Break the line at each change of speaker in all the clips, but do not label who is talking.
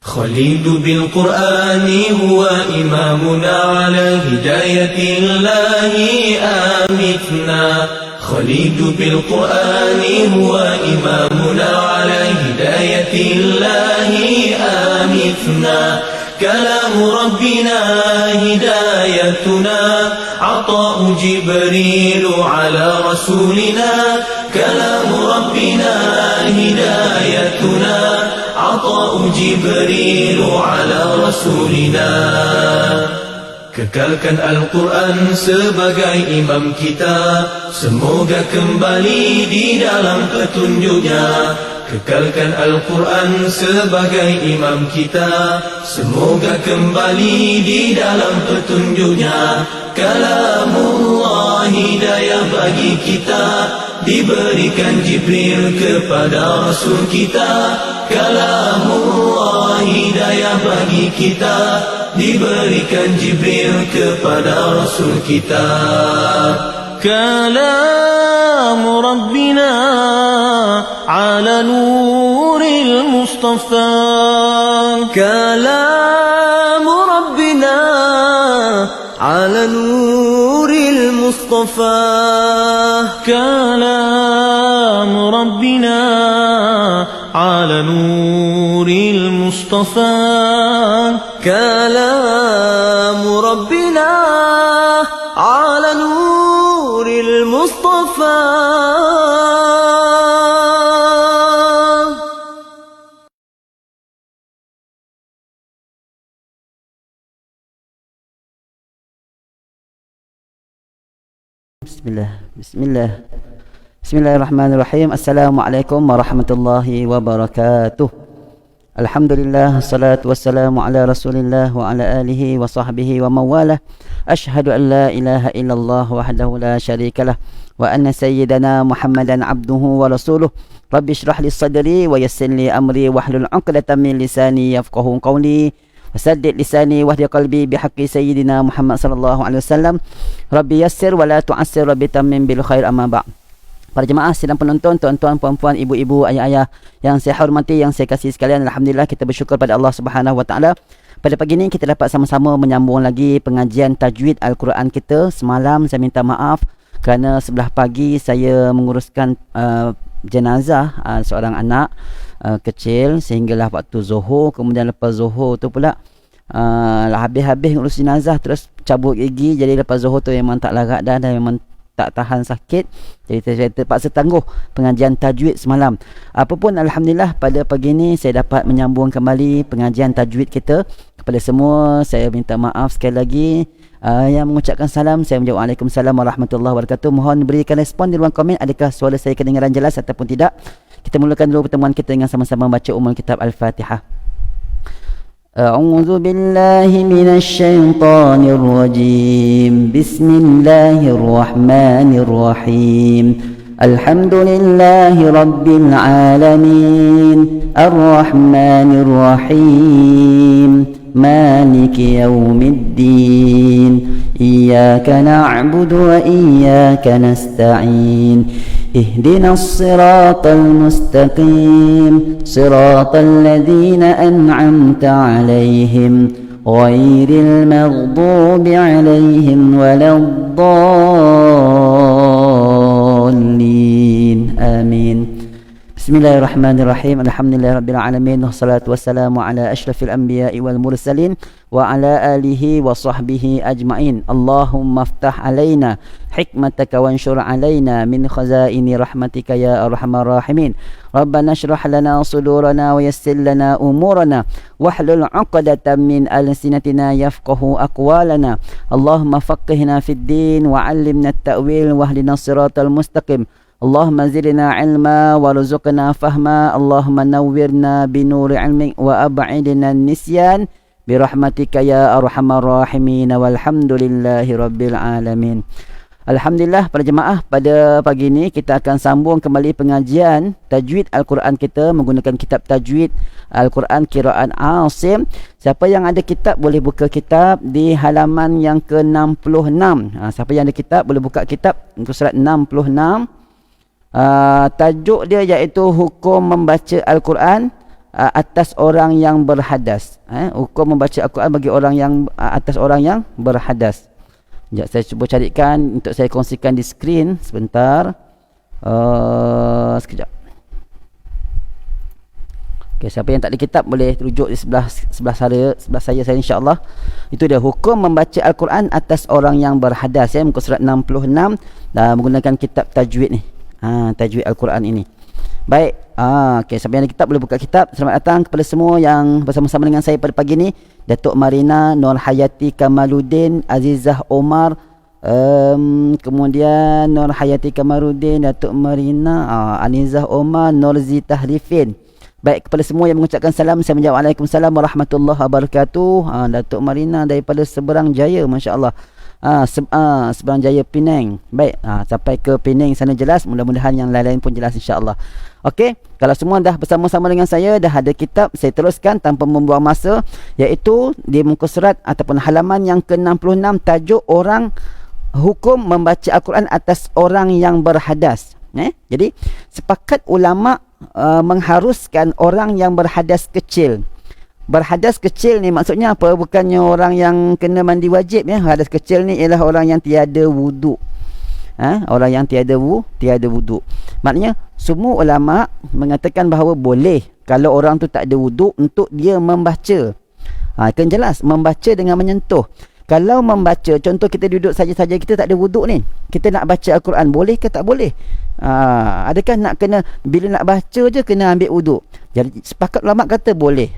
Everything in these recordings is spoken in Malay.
خليل بالقرآن هو إمامنا على هداية الله آمتنا. خليل بالقرآن هو إمامنا على هداية الله آمتنا. كلام ربنا هدايتنا، عطاء جبريل على رسولنا. كلام ربنا هدايتنا، عطاء جبريل على رسولنا. Kekalkan Al-Quran sebagai imam kita, semoga kembali di dalam petunjuknya. Kekalkan Al-Quran sebagai imam kita, semoga kembali di dalam petunjuknya. Kalamullah hidayah bagi kita, diberikan Jibril kepada Rasul kita. Kalamullah hidayah bagi kita, diberikan Jibril kepada Rasul kita. كلام ربنا على نور المصطفى. كلام ربنا على نور المصطفى. كلام ربنا على نور المصطفى. كلام ربنا على نور المصطفى.
Bismillahirrahmanirrahim. Assalamualaikum warahmatullahi wabarakatuh. Alhamdulillah, salatu wassalamu ala rasulillah wa ala alihi wa sahbihi wa mawalah. Ashhadu an la ilaha illallah wahdahu la syarikalah wa anna sayyidana Muhammadan abduhu wa rasuluh. Rabbi shrah li sadri wa yassir li amri wahlul 'uqdatam min lisani yafqahu qawli wasaddid lisani wahdi qalbi bihaqqi sayyidina Muhammad sallallahu alaihi wasallam. Rabbi yassir wa la tu'assir, Rabbi tammin bil khair, amma ba'd. Para jemaah sidang penonton, tuan-tuan, puan-puan, ibu-ibu, ayah-ayah yang saya hormati, yang saya kasih sekalian, alhamdulillah kita bersyukur pada Allah Subhanahu wa taala. Pada pagi ini kita dapat sama-sama menyambung lagi pengajian tajwid Al-Quran kita. Semalam saya minta maaf kerana sebelah pagi saya menguruskan jenazah seorang anak kecil sehinggalah waktu Zuhur. Kemudian lepas Zuhur tu pula habis-habis ngurus jenazah terus cabut gigi. Jadi lepas Zuhur tu memang tak larat dah dan memang tak tahan sakit. Jadi saya terpaksa tangguh pengajian tajwid semalam. Apapun alhamdulillah pada pagi ini saya dapat menyambung kembali pengajian tajwid kita. Kepada semua saya minta maaf sekali lagi. Yang mengucapkan salam, saya menjawab Waalaikumsalam warahmatullahi wabarakatuh. Mohon berikan respon di ruang komen, adakah suara saya kedengaran jelas ataupun tidak. Kita mulakan dulu pertemuan kita dengan sama-sama membaca Ummul Kitab Al-Fatihah. A'udzu billahi minasy syaithanir rajim. Bismillahirrahmanirrahim. Alhamdulillahi rabbil alamin. Arrahmanir rahim. Maliki yaumiddin. Iyyaka na'budu wa iyyaka nasta'in. اهدنا الصراط المستقيم صراط الذين أنعمت عليهم غير المغضوب عليهم ولا الضالين آمين. Bismillahirrahmanirrahim. Alhamdulillahirabbil alamin wassalatu wassalamu ala asyrafil anbiya'i wal mursalin wa ala alihi wa sahbihi ajma'in. Allahumma aftah alaina hikmataka wanshur alaina min khazaini rahmatika ya arhamar rahimin. Rabbana shrah lana sudurana wa yassir lana umurana wahlul 'uqdatam min alsinatina yafqahu aqwalana. Allahumma faqqihna fid din wa 'allimna at-ta'wil wahdina siratal mustaqim. Allahumma zidna ilma warzuqna fahma. Allahumma nawwirna binuri ilmik wa ab'idna nisyan birahmatika ya arhamar rahimin. Walhamdulillahi rabbil alamin. Alhamdulillah para jemaah, pada pagi ini kita akan sambung kembali pengajian tajwid Al-Quran kita menggunakan kitab tajwid Al-Quran Qira'at Asim. Siapa yang ada kitab boleh buka kitab di halaman yang ke-66. Siapa yang ada kitab boleh buka kitab untuk surat 66. Tajuk dia iaitu hukum membaca Al-Quran atas orang yang berhadas. Hukum membaca Al-Quran bagi orang yang atas orang yang berhadas. Sekejap saya cuba carikan untuk saya kongsikan di skrin sebentar. Sekejap. Okay, siapa yang tak ada kitab boleh rujuk di sebelah saya insya-Allah. Itu dia hukum membaca Al-Quran atas orang yang berhadas, ya, muka surat 66 dan menggunakan kitab tajwid ni. Tajwid Al-Quran ini. Baik. Okey, siapa yang ada kitab boleh buka kitab. Selamat datang kepada semua yang bersama-sama dengan saya pada pagi ni. Datuk Marina, Nur Hayati Kamaluddin, Azizah Omar, kemudian Nur Hayati Kamaluddin, Datuk Marina, Anizah Omar, Nurzi Tahrifin. Baik, kepada semua yang mengucapkan salam, saya menjawab Waalaikumsalam warahmatullahi wabarakatuh. Datuk Marina daripada Seberang Jaya, masya-Allah. Seberang Jaya Penang. Baik, sampai ke Penang sana jelas, mudah-mudahan yang lain-lain pun jelas insya-Allah. Okey, kalau semua dah bersama-sama dengan saya, dah ada kitab, saya teruskan tanpa membuang masa, iaitu di muka surat ataupun halaman yang ke-66, tajuk orang hukum membaca Al-Quran atas orang yang berhadas. Jadi sepakat ulama mengharuskan orang yang berhadas kecil. Berhadas kecil ni maksudnya apa? Bukannya orang yang kena mandi wajib, ya. Hadas kecil ni ialah orang yang tiada wuduk. Orang yang tiada wuduk. Maknanya semua ulama mengatakan bahawa boleh kalau orang tu tak ada wuduk untuk dia membaca. Kan jelas membaca dengan menyentuh. Kalau membaca, contoh kita duduk saja-saja, kita tak ada wuduk ni, kita nak baca Al-Quran, boleh ke tak boleh? Adakah nak kena, bila nak baca je kena ambil wuduk? Jadi sepakat ulama kata boleh.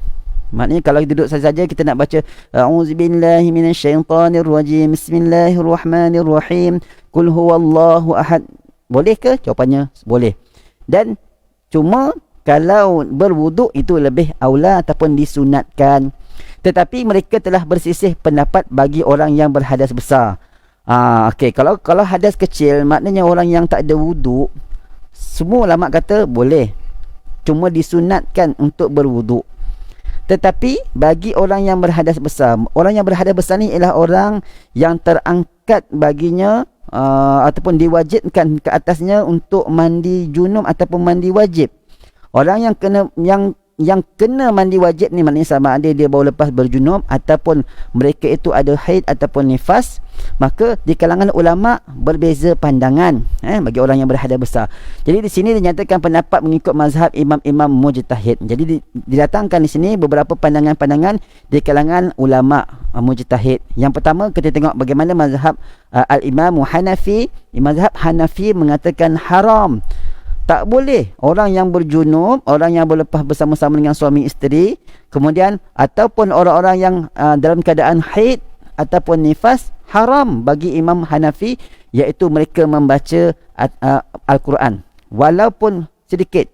Maknanya kalau duduk saja-saja kita nak baca A'udzubillahi minasyaitanirrajim, Bismillahirrahmanirrahim, Qul huwallahu ahad, boleh ke? Jawapannya boleh. Dan cuma kalau berwuduk itu lebih aula ataupun disunatkan. Tetapi mereka telah bersisih pendapat bagi orang yang berhadas besar. Okey, kalau hadas kecil, maknanya orang yang tak ada wuduk, semua ulama kata boleh. Cuma disunatkan untuk berwuduk. Tetapi bagi orang yang berhadas besar, orang yang berhadas besar ni ialah orang yang terangkat baginya ataupun diwajibkan ke atasnya untuk mandi junub ataupun mandi wajib. Orang yang kena mandi wajib ni maknanya sama ada dia baru lepas berjunub ataupun mereka itu ada haid ataupun nifas, maka di kalangan ulama berbeza pandangan bagi orang yang berhadas besar. Jadi di sini dinyatakan pendapat mengikut mazhab imam-imam mujtahid. Jadi didatangkan di sini beberapa pandangan-pandangan di kalangan ulama mujtahid. Yang pertama kita tengok bagaimana mazhab al-Imam Hanafi. Mazhab Hanafi mengatakan haram, tak boleh orang yang berjunub, orang yang berlepas bersama-sama dengan suami isteri, kemudian ataupun orang-orang yang dalam keadaan haid ataupun nifas, haram bagi Imam Hanafi, iaitu mereka membaca Al-Quran walaupun sedikit.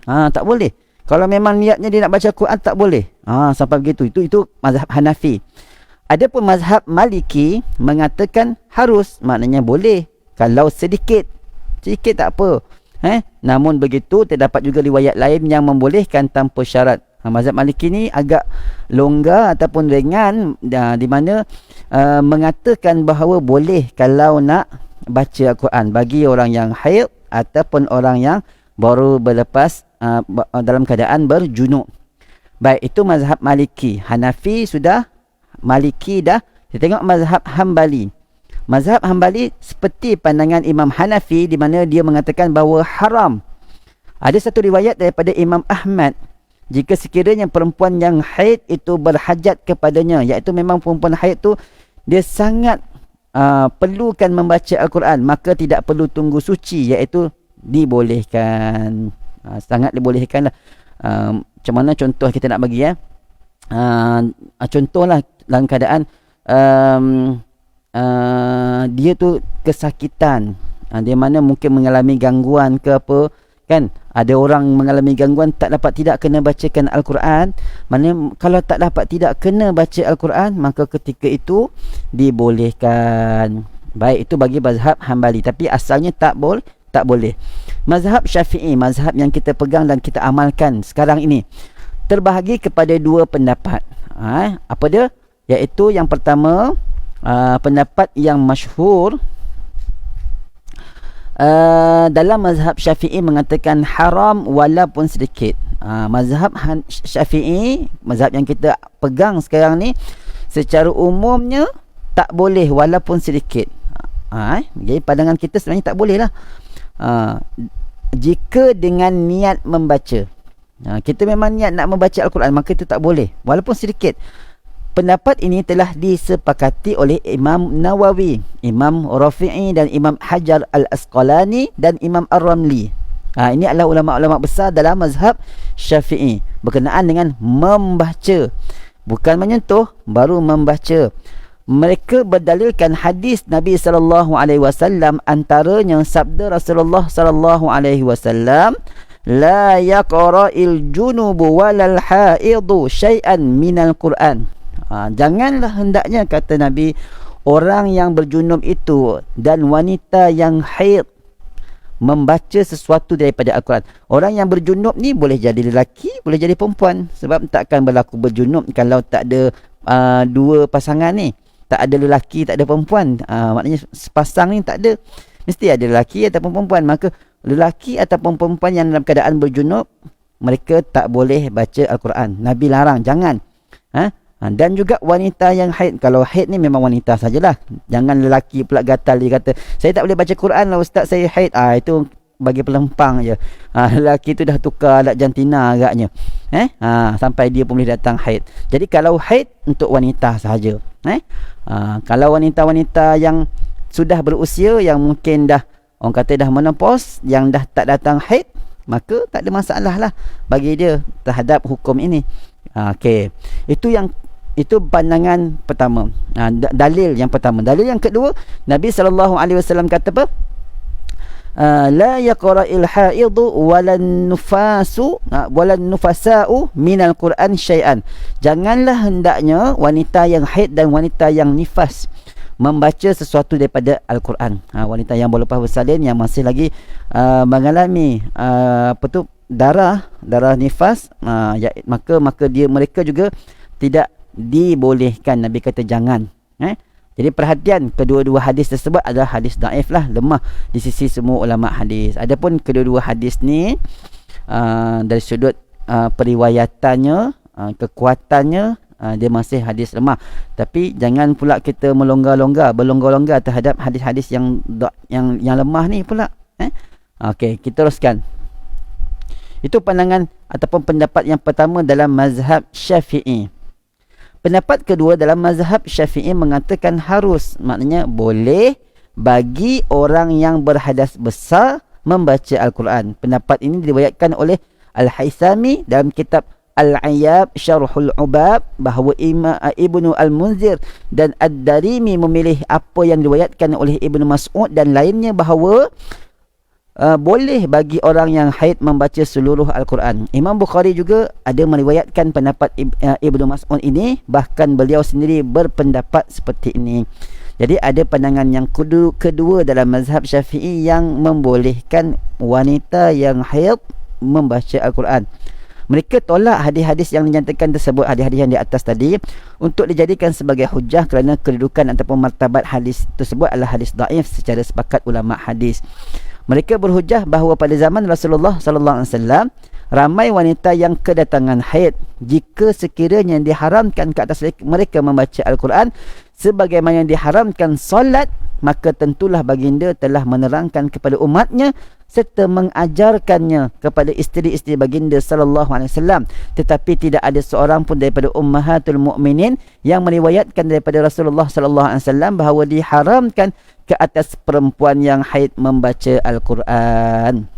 Tak boleh. Kalau memang niatnya dia nak baca Al-Quran, tak boleh. Sampai begitu. Itu mazhab Hanafi. Adapun mazhab Maliki mengatakan harus, maknanya boleh kalau sedikit. Sedikit tak apa. Namun begitu terdapat juga riwayat lain yang membolehkan tanpa syarat. Mazhab Maliki ni agak longgar ataupun ringan, di mana mengatakan bahawa boleh kalau nak baca Al-Quran bagi orang yang haid ataupun orang yang baru berlepas dalam keadaan berjunub. Baik, itu mazhab Maliki. Hanafi sudah, Maliki dah. Kita tengok mazhab Hambali. Mazhab Hambali seperti pandangan Imam Hanafi, di mana dia mengatakan bahawa haram. Ada satu riwayat daripada Imam Ahmad, jika sekiranya perempuan yang haid itu berhajat kepadanya, iaitu memang perempuan haid tu dia sangat perlukan membaca Al-Quran, maka tidak perlu tunggu suci, iaitu dibolehkan. Sangat dibolehkan lah. Macam mana contoh kita nak bagi contohlah dalam keadaan dia tu kesakitan, dia mana mungkin mengalami gangguan ke apa, kan? Ada orang mengalami gangguan tak dapat tidak kena bacakan Al-Quran. Maknanya kalau tak dapat tidak kena baca Al-Quran, maka ketika itu dibolehkan. Baik, itu bagi mazhab Hambali, tapi asalnya tak boleh. Mazhab Syafi'i, mazhab yang kita pegang dan kita amalkan sekarang ini, terbahagi kepada dua pendapat. Apa dia? Iaitu yang pertama, pendapat yang masyhur, Dalam mazhab Syafi'i mengatakan haram walaupun sedikit. Mazhab Syafi'i, mazhab yang kita pegang sekarang ni, secara umumnya tak boleh walaupun sedikit. Jadi pandangan kita sebenarnya tak boleh lah. Jika dengan niat membaca, kita memang niat nak membaca Al-Quran, maka itu tak boleh walaupun sedikit. Pendapat ini telah disepakati oleh Imam Nawawi, Imam Rafi'i dan Imam Hajar Al-Asqalani dan Imam Ar-Ramli. Ini adalah ulama-ulama besar dalam mazhab Syafi'i berkenaan dengan membaca, bukan menyentuh, baru membaca. Mereka berdalilkan hadis Nabi sallallahu alaihi wasallam, antaranya sabda Rasulullah sallallahu alaihi wasallam, la yaqra'il junubu walal haidu syai'an minal Quran. Janganlah hendaknya, kata Nabi, orang yang berjunub itu dan wanita yang haid membaca sesuatu daripada Al-Quran. Orang yang berjunub ni boleh jadi lelaki, boleh jadi perempuan, sebab takkan berlaku berjunub kalau tak ada dua pasangan ni, tak ada lelaki, tak ada perempuan. Maknanya sepasang ni tak ada, mesti ada lelaki ataupun perempuan. Maka lelaki ataupun perempuan yang dalam keadaan berjunub, mereka tak boleh baca Al-Quran. Nabi larang, jangan. Dan juga wanita yang haid. Kalau haid ni memang wanita sajalah, jangan lelaki pula gatal, dia kata saya tak boleh baca Quran lah ustaz, saya haid. Itu bagi pelempang je. Lelaki tu dah tukar alat jantina agaknya. Sampai dia pun boleh datang haid. Jadi kalau haid untuk wanita sahaja. Kalau wanita-wanita yang sudah berusia, yang mungkin dah, orang kata dah menopause, yang dah tak datang haid, maka tak ada masalah lah bagi dia terhadap hukum ini. Okey. Itu pandangan pertama. Dalil yang pertama. Dalil yang kedua, Nabi SAW kata apa? La yaqra'il haidu walan nufasa'u minal Quran syai'an. Janganlah hendaknya wanita yang haid dan wanita yang nifas membaca sesuatu daripada Al-Quran. Wanita yang baru lepas bersalin, yang masih lagi mengalami darah nifas, maka mereka juga tidak dibolehkan. Nabi kata jangan. Jadi perhatian, kedua-dua hadis tersebut adalah hadis daif lah, lemah di sisi semua ulama hadis. Adapun kedua-dua hadis ni dari sudut periwayatannya, kekuatannya, dia masih hadis lemah. Tapi jangan pula kita berlonggar-longgar terhadap hadis-hadis yang lemah ni pula. Okey, kita teruskan. Itu pandangan ataupun pendapat yang pertama dalam mazhab Syafi'i. Pendapat kedua dalam mazhab Syafi'i mengatakan harus, maknanya boleh bagi orang yang berhadas besar membaca Al-Quran. Pendapat ini diriwayatkan oleh Al-Haythami dalam kitab Al-Ayyab Syarhul Ubab, bahawa Ibnu Al-Munzir dan Ad-Darimi memilih apa yang diriwayatkan oleh Ibnu Mas'ud dan lainnya, bahawa boleh bagi orang yang haid membaca seluruh Al-Quran. Imam Bukhari juga ada meriwayatkan pendapat Ibnu Mas'ud ini, bahkan beliau sendiri berpendapat seperti ini. Jadi ada pandangan yang kedua dalam mazhab Syafi'i yang membolehkan wanita yang haid membaca Al-Quran. Mereka tolak hadis-hadis yang dinyatakan tersebut, hadis-hadis yang di atas tadi, untuk dijadikan sebagai hujah kerana kedudukan ataupun martabat hadis tersebut adalah hadis daif secara sepakat ulama hadis. Mereka berhujah bahawa pada zaman Rasulullah sallallahu alaihi wasallam ramai wanita yang kedatangan haid. Jika sekiranya diharamkan ke atas mereka membaca Al-Quran sebagaimana yang diharamkan solat, maka tentulah baginda telah menerangkan kepada umatnya serta mengajarkannya kepada isteri-isteri baginda sallallahu alaihi wasallam. Tetapi tidak ada seorang pun daripada ummahatul mukminin yang meriwayatkan daripada Rasulullah sallallahu alaihi wasallam bahawa diharamkan ke atas perempuan yang haid membaca Al-Quran.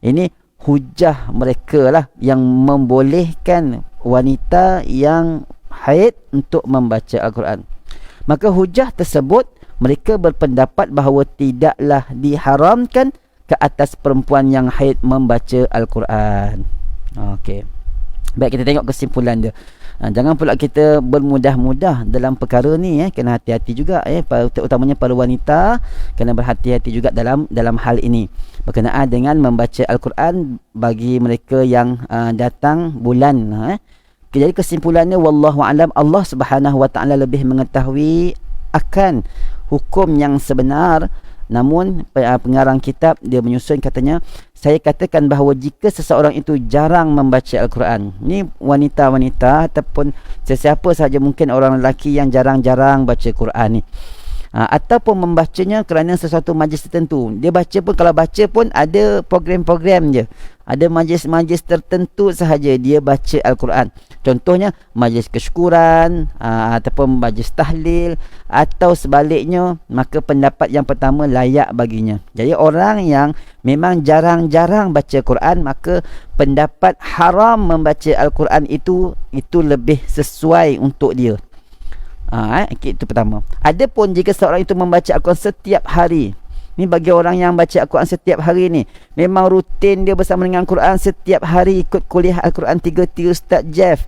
Ini hujah mereka lah yang membolehkan wanita yang haid untuk membaca Al-Quran. Maka hujah tersebut, mereka berpendapat bahawa tidaklah diharamkan ke atas perempuan yang haid membaca Al-Quran. Okey. Baik, kita tengok kesimpulan dia. Jangan pula kita bermudah-mudah dalam perkara ni, kena hati-hati juga, terutamanya para wanita kena berhati-hati juga dalam hal ini berkenaan dengan membaca Al-Quran bagi mereka yang datang bulan. Jadi kesimpulannya, wallahu alam, Allah Subhanahu wa taala lebih mengetahui akan hukum yang sebenar Namun pengarang kitab dia menyusun katanya, saya katakan bahawa jika seseorang itu jarang membaca Al-Quran, ni wanita-wanita ataupun sesiapa sahaja, mungkin orang lelaki yang jarang-jarang baca Quran ni, ataupun membacanya kerana sesuatu majlis tertentu. Dia baca pun, kalau baca pun ada program-program je, ada majlis-majlis tertentu sahaja dia baca Al-Quran. Contohnya majlis kesyukuran, ataupun majlis tahlil, atau sebaliknya, maka pendapat yang pertama layak baginya. Jadi orang yang memang jarang-jarang baca Quran, maka pendapat haram membaca Al-Quran itu lebih sesuai untuk dia. Itu pertama. Adapun jika seorang itu membaca Al-Quran setiap hari, ni bagi orang yang baca Al-Quran setiap hari ni, memang rutin dia bersama dengan Al-Quran setiap hari, ikut kuliah Al-Quran 3 Ustaz Jeff.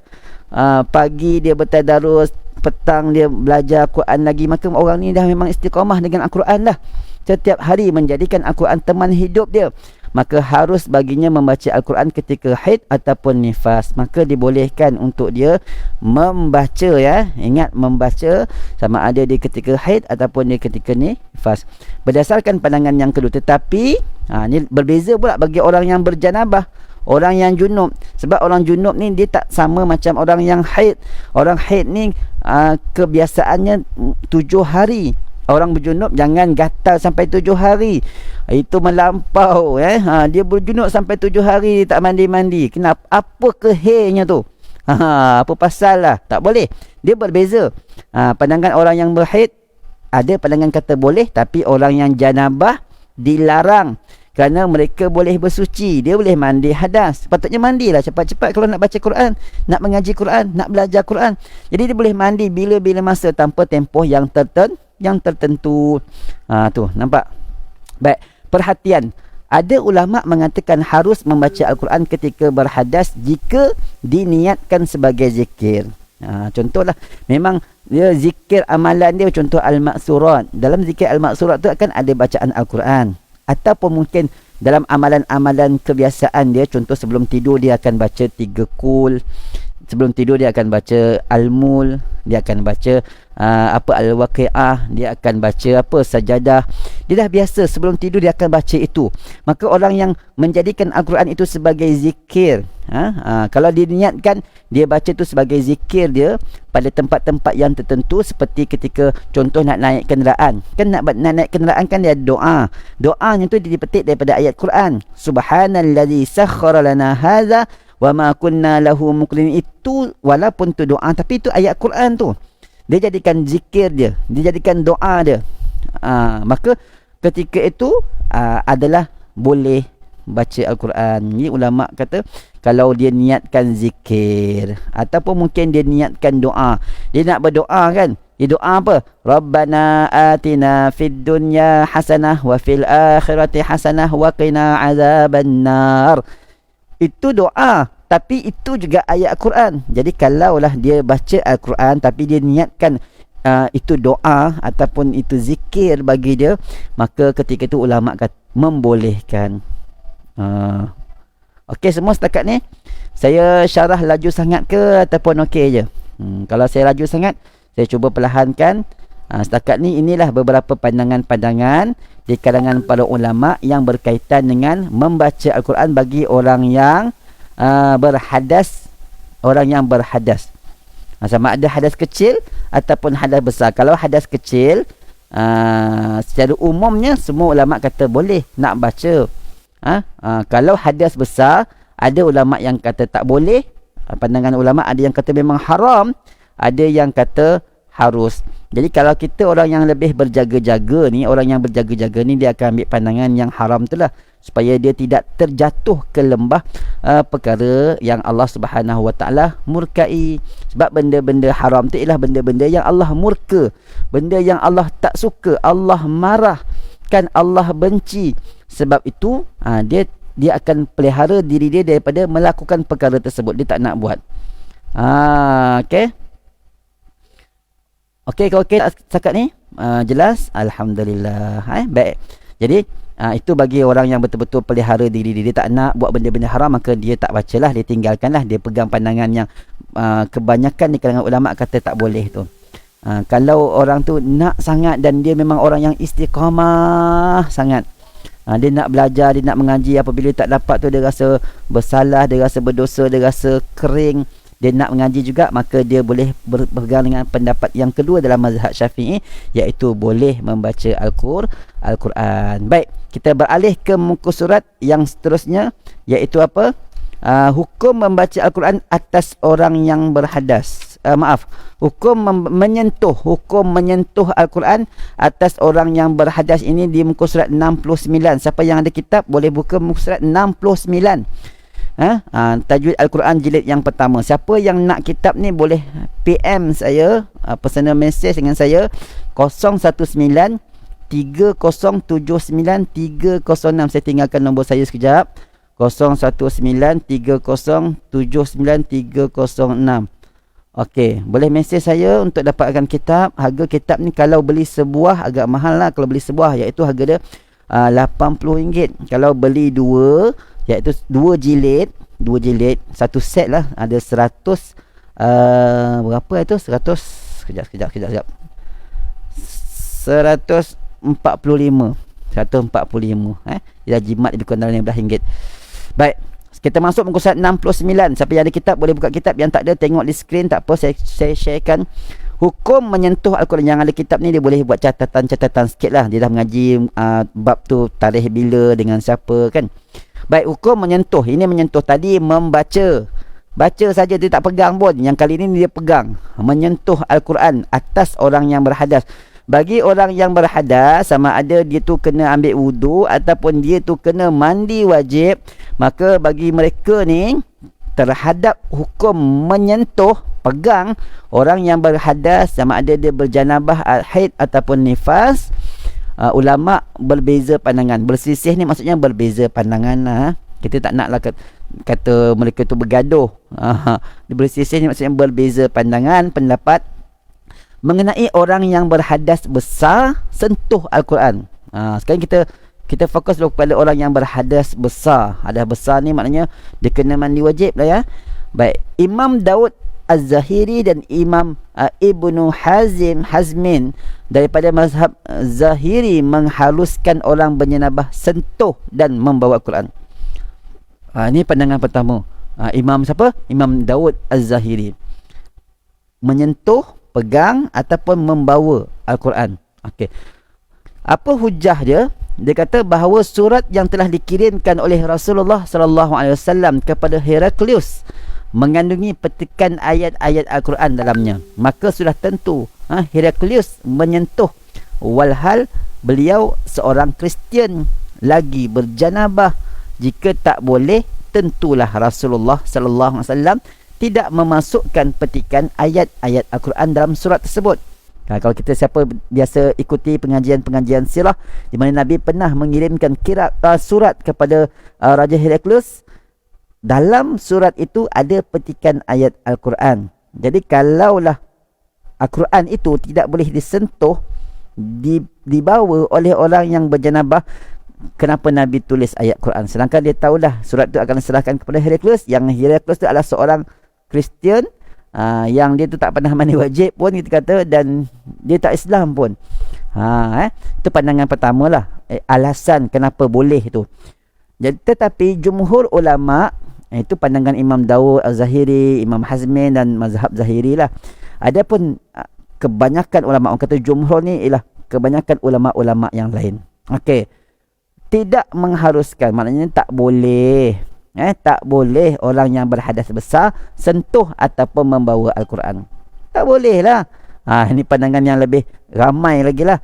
Pagi dia bertadarus, petang dia belajar Al-Quran lagi, maka orang ni dah memang istiqamah dengan Al-Quran dah. Setiap hari menjadikan Al-Quran teman hidup dia. Maka harus baginya membaca Al-Quran ketika haid ataupun nifas. Maka dibolehkan untuk dia membaca, ya. Ingat, membaca sama ada dia ketika haid ataupun dia ketika nifas. Berdasarkan pandangan yang kedua. Tetapi ni berbeza pula bagi orang yang berjanabah, orang yang junub. Sebab orang junub ni dia tak sama macam orang yang haid. Orang haid ni kebiasaannya 7 hari. Orang berjunub jangan gatal sampai 7 hari. Itu melampau, dia berjunub sampai 7 hari dia tak mandi-mandi. Kenapa? Apa kehirnya tu? Apa pasal lah? Tak boleh. Dia berbeza. Pandangan orang yang berhaid, ada pandangan kata boleh, tapi orang yang janabah dilarang. Kerana mereka boleh bersuci, dia boleh mandi hadas. Sepatutnya mandilah cepat-cepat kalau nak baca Quran, nak mengaji Quran, nak belajar Quran. Jadi dia boleh mandi bila-bila masa tanpa tempoh yang tertentu. Tu nampak. Baik, perhatian. Ada ulama mengatakan harus membaca Al-Quran ketika berhadas jika diniatkan sebagai zikir. Contohlah, memang dia zikir amalan dia, contoh Al-Maksurat. Dalam zikir Al-Maksurat tu akan ada bacaan Al-Quran. Ataupun mungkin dalam amalan-amalan kebiasaan dia, contoh sebelum tidur dia akan baca 3 kul, sebelum tidur dia akan baca Al-Mul, dia akan baca Al-Waqi'ah, dia akan baca Sajadah. Dia dah biasa sebelum tidur dia akan baca itu. Maka orang yang menjadikan Al-Quran itu sebagai zikir, kalau dia niatkan dia baca itu sebagai zikir dia pada tempat-tempat yang tertentu, seperti ketika contoh nak naik kenderaan. Kan nak naik kenderaan kan dia ada doa. Doanya tu dipetik daripada ayat Quran. Subhanallazi sakhkhara lana hadza wa ma kunna lahu muqrinin. Itu walaupun tu doa, tapi itu ayat Quran tu. Dia jadikan zikir dia, dia jadikan doa dia. Maka ketika itu adalah boleh baca Al-Quran. Ni ulama kata kalau dia niatkan zikir ataupun mungkin dia niatkan doa. Dia nak berdoa kan? Dia doa apa? Rabbana atina fid dunya hasanah wa fil akhirati hasanah wa qina azabannar. Itu doa, tapi itu juga ayat Al-Quran. Jadi kalaulah dia baca Al-Quran tapi dia niatkan itu doa ataupun itu zikir bagi dia, maka ketika itu ulama kata membolehkan. Okey, semua setakat ni saya syarah laju sangat ke ataupun okey je? Kalau saya laju sangat, saya cuba perlahankan. Setakat ni inilah beberapa pandangan-pandangan di kalangan para ulama yang berkaitan dengan membaca Al-Quran bagi orang yang berhadas. Orang yang berhadas, sama ada hadas kecil ataupun hadas besar. Kalau hadas kecil, secara umumnya semua ulama kata boleh nak baca. Kalau hadas besar, ada ulama yang kata tak boleh. Pandangan ulama ada yang kata memang haram, ada yang kata harus. Jadi kalau kita orang yang lebih berjaga-jaga ni, orang yang berjaga-jaga ni dia akan ambil pandangan yang haram tu lah, supaya dia tidak terjatuh ke lembah perkara yang Allah Subhanahu Wa Taala murkai. Sebab benda-benda haram tu ialah benda-benda yang Allah murka, benda yang Allah tak suka, Allah marah, kan Allah benci. Sebab itu dia akan pelihara diri dia daripada melakukan perkara tersebut. Dia tak nak buat. Okey, kalau okey setakat ni jelas, alhamdulillah. Baik. Jadi itu bagi orang yang betul-betul pelihara diri dia, tak nak buat benda-benda haram, maka dia tak bacalah, dia tinggalkanlah, dia pegang pandangan yang kebanyakan di kalangan ulama kata tak boleh tu. Kalau orang tu nak sangat dan dia memang orang yang istiqamah sangat, dia nak belajar, dia nak mengaji, apabila tak dapat tu dia rasa bersalah, dia rasa berdosa, dia rasa kering, dia nak mengaji juga, maka dia boleh berpegang dengan pendapat yang kedua dalam mazhab Syafi'i, iaitu boleh membaca Al-Quran. Baik, kita beralih ke muka surat yang seterusnya, iaitu apa? Hukum membaca Al-Quran atas orang yang berhadas. Hukum menyentuh Al-Quran atas orang yang berhadas ini di muka surat 69. Siapa yang ada kitab boleh buka muka surat 69. Tajwid Al-Quran jilid yang pertama. Siapa yang nak kitab ni boleh PM saya, personal message dengan saya 019 3079 306. Saya tinggalkan nombor saya sekejap. 019 3079 306. Okey, boleh mesej saya untuk dapatkan kitab. Harga kitab ni kalau beli sebuah agak mahal lah. Kalau beli sebuah iaitu harga dia RM80. Kalau beli dua, iaitu dua jilid, satu set lah, ada 100 berapa itu? 100 sekejap 145. Dia jimat lebih kurang dalam RM15. Baik, kita masuk muka surat 69. Siapa yang ada kitab boleh buka kitab, yang tak ada tengok di skrin, tak apa, saya sharekan. Hukum menyentuh Al-Quran. Yang ada kitab ni dia boleh buat catatan sikit lah. Dia dah mengaji bab tu, tarikh bila, dengan siapa kan. Baik, hukum menyentuh. Ini menyentuh, tadi membaca. Baca saja, dia tak pegang pun. Yang kali ini dia pegang. Menyentuh Al-Quran atas orang yang berhadas. Bagi orang yang berhadas, sama ada dia tu kena ambil wudu ataupun dia tu kena mandi wajib, maka bagi mereka ni terhadap hukum menyentuh, pegang orang yang berhadas, sama ada dia berjanabah, haid ataupun nifas, ulama berbeza pandangan. Bersisih ni maksudnya berbeza pandangan. Kita tak naklah kata mereka tu bergaduh. Bersisih ni maksudnya berbeza pandangan, pendapat mengenai orang yang berhadas besar sentuh Al-Quran. Sekarang kita fokus dulu kepada orang yang berhadas besar. Hadas besar ni maknanya dia kena mandi wajib lah ya. Baik, Imam Daud Az-Zahiri dan Imam Ibnu Hazmin daripada mazhab Zahiri menghaluskan orang berjenabah sentuh dan membawa Al-Quran. Ini pandangan pertama. Imam siapa? Imam Daud Az-Zahiri. Menyentuh, pegang ataupun membawa Al-Quran. Okey. Apa hujah dia? Dia kata bahawa surat yang telah dikirimkan oleh Rasulullah sallallahu alaihi wasallam kepada Heraklius mengandungi petikan ayat-ayat Al-Quran dalamnya. Maka sudah tentu Heraklius menyentuh, walhal beliau seorang Kristian lagi berjanabah. Jika tak boleh, tentulah Rasulullah sallallahu alaihi wasallam tidak memasukkan petikan ayat-ayat Al-Quran dalam surat tersebut. Kalau kita siapa biasa ikuti pengajian-pengajian sirah, di mana Nabi pernah mengirimkan surat kepada Raja Heraklius, dalam surat itu ada petikan ayat Al-Quran. Jadi kalaulah Al-Quran itu tidak boleh disentuh, dibawa oleh orang yang berjanabah, kenapa Nabi tulis ayat Quran? Sedangkan dia tahulah surat itu akan diserahkan kepada Heraklius, yang Heraklius itu adalah seorang Kristian, yang dia tu tak pernah mandi wajib pun kita kata, dan dia tak Islam pun. Itu pandangan pertama lah, alasan kenapa boleh tu. Jadi, tetapi jumhur ulama, itu pandangan Imam Daud Az-Zahiri, Imam Hazmin dan mazhab Zahiri lah. Adapun kebanyakan ulama, orang kata jumhur ni ialah kebanyakan ulama-ulama yang lain. Okey, tidak mengharuskan, maknanya tak boleh. Tak boleh orang yang berhadas besar sentuh ataupun membawa Al-Quran. Tak boleh lah. Ini pandangan yang lebih ramai lagi lah.